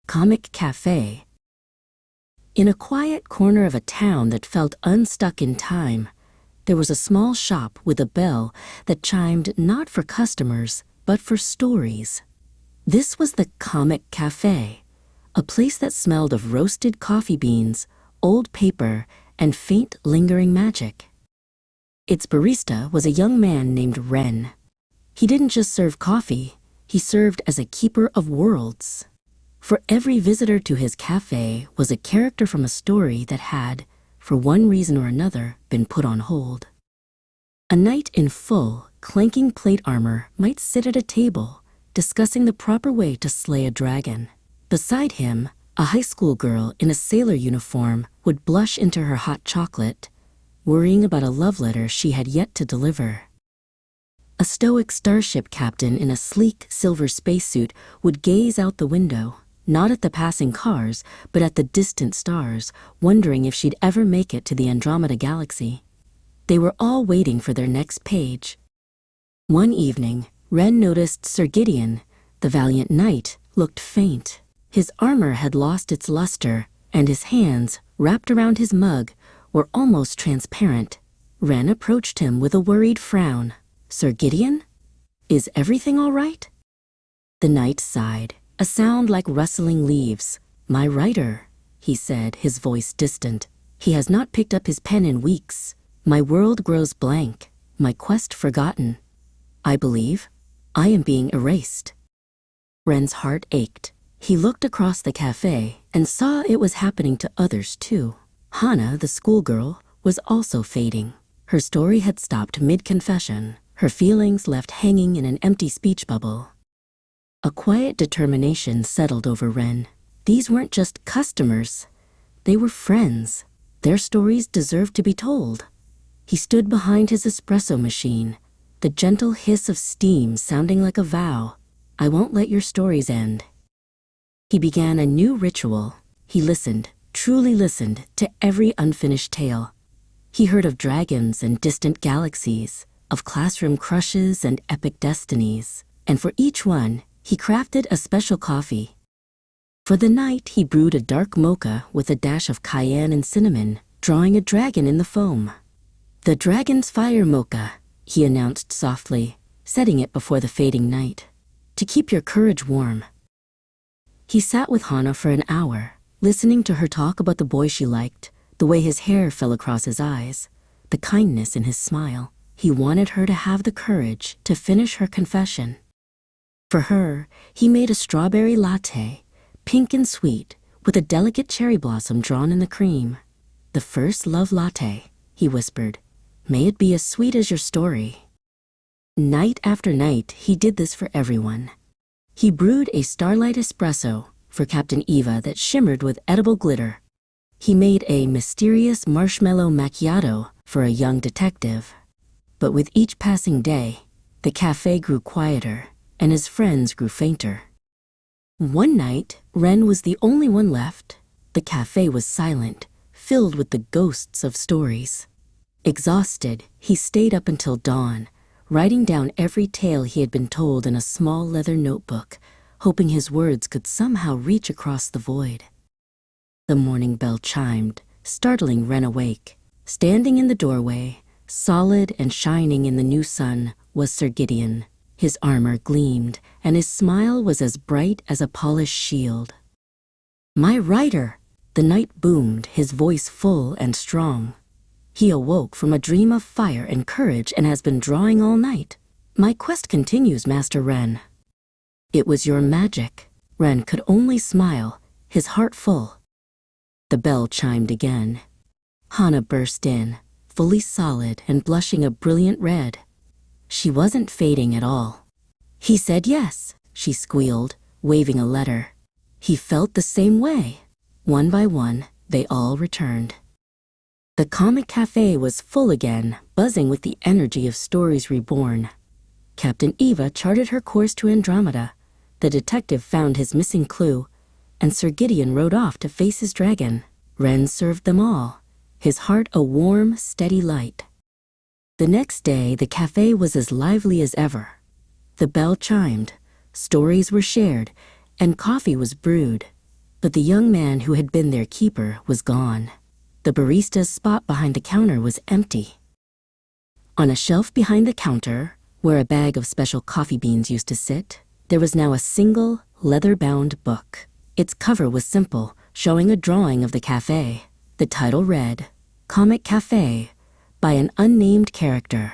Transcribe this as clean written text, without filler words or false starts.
Comic Cafe. In a quiet corner of a town that felt unstuck in time, there was a small shop with a bell that chimed not for customers, but for stories. This was the Comic Cafe, a place that smelled of roasted coffee beans, old paper, and faint lingering magic. Its barista was a young man named Ren. He didn't just serve coffee, he served as a keeper of worlds. For every visitor to his cafe was a character from a story that had, for one reason or another, been put on hold. A knight in full, clanking plate armor might sit at a table, discussing the proper way to slay a dragon. Beside him, a high school girl in a sailor uniform would blush into her hot chocolate, worrying about a love letter she had yet to deliver. A stoic starship captain in a sleek silver spacesuit would gaze out the window, not at the passing cars, but at the distant stars, wondering if she'd ever make it to the Andromeda galaxy. They were all waiting for their next page. One evening, Ren noticed Sir Gideon, the valiant knight, looked faint. His armor had lost its luster, and his hands, wrapped around his mug, were almost transparent. Ren approached him with a worried frown. "Sir Gideon? Is everything all right?" The knight sighed, a sound like rustling leaves. "My writer," he said, his voice distant. "He has not picked up his pen in weeks. My world grows blank, my quest forgotten. I believe I am being erased." Ren's heart ached. He looked across the cafe and saw it was happening to others too. Hana, the schoolgirl, was also fading. Her story had stopped mid-confession, her feelings left hanging in an empty speech bubble. A quiet determination settled over Ren. These weren't just customers, they were friends. Their stories deserved to be told. He stood behind his espresso machine, the gentle hiss of steam sounding like a vow. "I won't let your stories end." He began a new ritual. He listened, truly listened, to every unfinished tale. He heard of dragons and distant galaxies, of classroom crushes and epic destinies, and for each one, he crafted a special coffee. For the night, he brewed a dark mocha with a dash of cayenne and cinnamon, drawing a dragon in the foam. "The dragon's fire mocha," he announced softly, setting it before the fading night. "To keep your courage warm." He sat with Hana for an hour, listening to her talk about the boy she liked, the way his hair fell across his eyes, the kindness in his smile. He wanted her to have the courage to finish her confession. For her, he made a strawberry latte, pink and sweet, with a delicate cherry blossom drawn in the cream. "The first love latte," he whispered. "May it be as sweet as your story." Night after night, he did this for everyone. He brewed a starlight espresso for Captain Eva that shimmered with edible glitter. He made a mysterious marshmallow macchiato for a young detective. But with each passing day, the cafe grew quieter, and his friends grew fainter. One night, Ren was the only one left. The cafe was silent, filled with the ghosts of stories. Exhausted, he stayed up until dawn, writing down every tale he had been told in a small leather notebook, hoping his words could somehow reach across the void. The morning bell chimed, startling Ren awake. Standing in the doorway, solid and shining in the new sun, was Sir Gideon. His armor gleamed, and his smile was as bright as a polished shield. "My writer!" the knight boomed, his voice full and strong. "He awoke from a dream of fire and courage and has been drawing all night. My quest continues, Master Ren." "It was your magic." Ren could only smile, his heart full. The bell chimed again. Hana burst in, fully solid and blushing a brilliant red. She wasn't fading at all. "He said yes," she squealed, waving a letter. He felt the same way. One by one, they all returned. The Comic Cafe was full again, buzzing with the energy of stories reborn. Captain Eva charted her course to Andromeda. The detective found his missing clue, and Sir Gideon rode off to face his dragon. Ren served them all, his heart a warm, steady light. The next day, the cafe was as lively as ever. The bell chimed, stories were shared, and coffee was brewed. but the young man who had been their keeper was gone. The barista's spot behind the counter was empty. On a shelf behind the counter, where a bag of special coffee beans used to sit, there was now a single, leather-bound book. Its cover was simple, showing a drawing of the cafe. The title read, "Comic Cafe," by an unnamed character.